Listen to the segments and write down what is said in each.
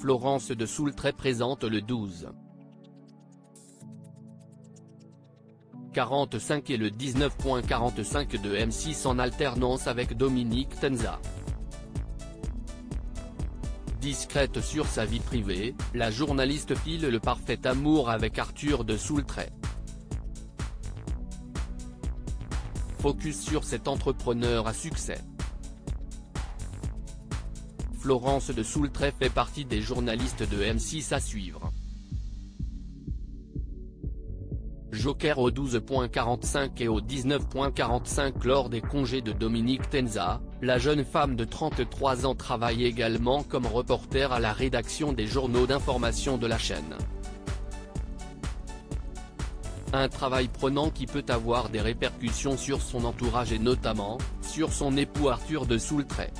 Florence de Soultray présente le 12h45 et le 19h45 de M6 en alternance avec Dominique Tenza. Discrète sur sa vie privée, la journaliste file le parfait amour avec Arthur de Soultray. Focus sur cet entrepreneur à succès. Florence de Soultray fait partie des journalistes de M6 à suivre. Joker au 12h45 et au 19h45 lors des congés de Dominique Tenza, la jeune femme de 33 ans travaille également comme reporter à la rédaction des journaux d'information de la chaîne. Un travail prenant qui peut avoir des répercussions sur son entourage et notamment, sur son époux Arthur de Soultray.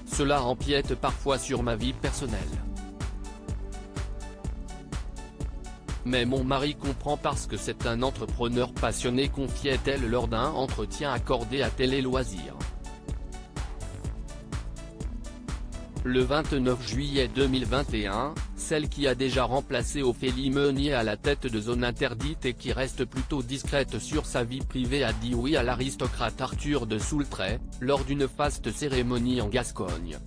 Cela empiète parfois sur ma vie personnelle. Mais mon mari comprend parce que c'est un entrepreneur passionné, confiait-elle lors d'un entretien accordé à Télé Loisirs. Le 29 juillet 2021, celle qui a déjà remplacé Ophélie Meunier à la tête de Zone Interdite et qui reste plutôt discrète sur sa vie privée a dit oui à l'aristocrate Arthur de Soultray, lors d'une faste cérémonie en Gascogne.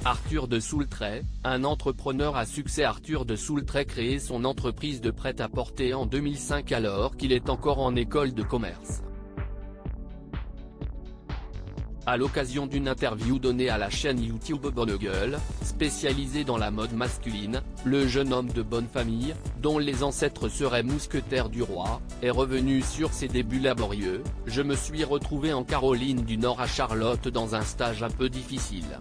Arthur de Soultray, un entrepreneur à succès. Arthur de Soultray créé son entreprise de prêt-à-porter en 2005 alors qu'il est encore en école de commerce. À l'occasion d'une interview donnée à la chaîne YouTube Bonne Gueule, spécialisée dans la mode masculine, le jeune homme de bonne famille, dont les ancêtres seraient mousquetaires du roi, est revenu sur ses débuts laborieux. Je me suis retrouvé en Caroline du Nord à Charlotte dans un stage un peu difficile.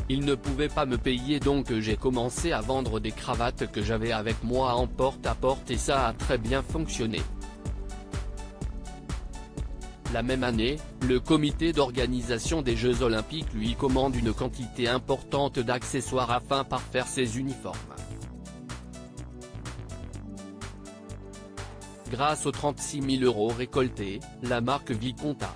Il ne pouvait pas me payer donc j'ai commencé à vendre des cravates que j'avais avec moi en porte-à-porte et ça a très bien fonctionné. La même année, le comité d'organisation des Jeux Olympiques lui commande une quantité importante d'accessoires afin parfaire ses uniformes. Grâce aux 36 000 € récoltés, la marque Viconta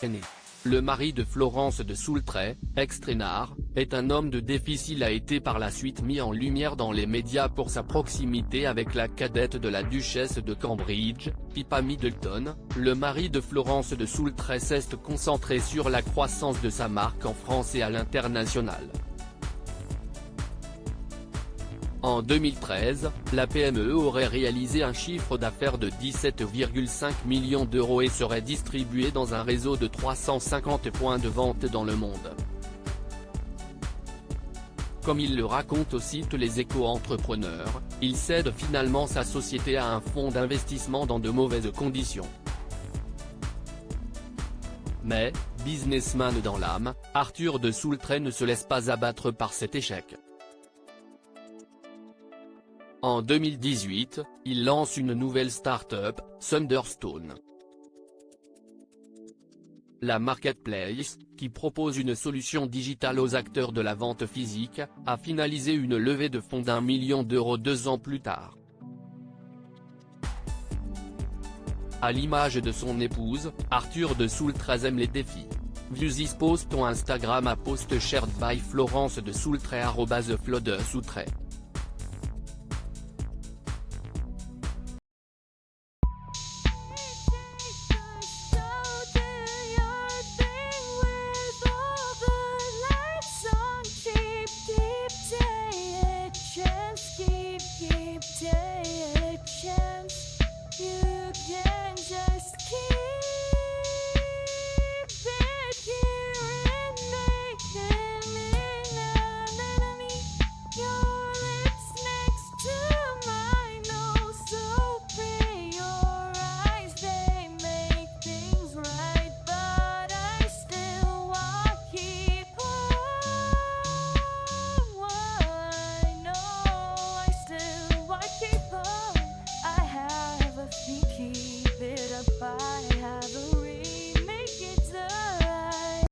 est née. Le mari de Florence de Soultray, ex-traînard, est un homme de défi. Il a été par la suite mis en lumière dans les médias pour sa proximité avec la cadette de la duchesse de Cambridge, Pippa Middleton. Le mari de Florence de Soultray s'est concentré sur la croissance de sa marque en France et à l'international. En 2013, la PME aurait réalisé un chiffre d'affaires de 17,5 millions d'euros et serait distribuée dans un réseau de 350 points de vente dans le monde. Comme il le raconte au site Les Éco-Entrepreneurs, il cède finalement sa société à un fonds d'investissement dans de mauvaises conditions. Mais, businessman dans l'âme, Arthur de Soultray ne se laisse pas abattre par cet échec. En 2018, il lance une nouvelle start-up, Thunderstone. La marketplace, qui propose une solution digitale aux acteurs de la vente physique, a finalisé une levée de fonds d'1 million d'euros 2 ans plus tard. À l'image de son épouse, Arthur de Soultray aime les défis. View this post on Instagram à post shared by Florence de Soultray @FloDeSoultray.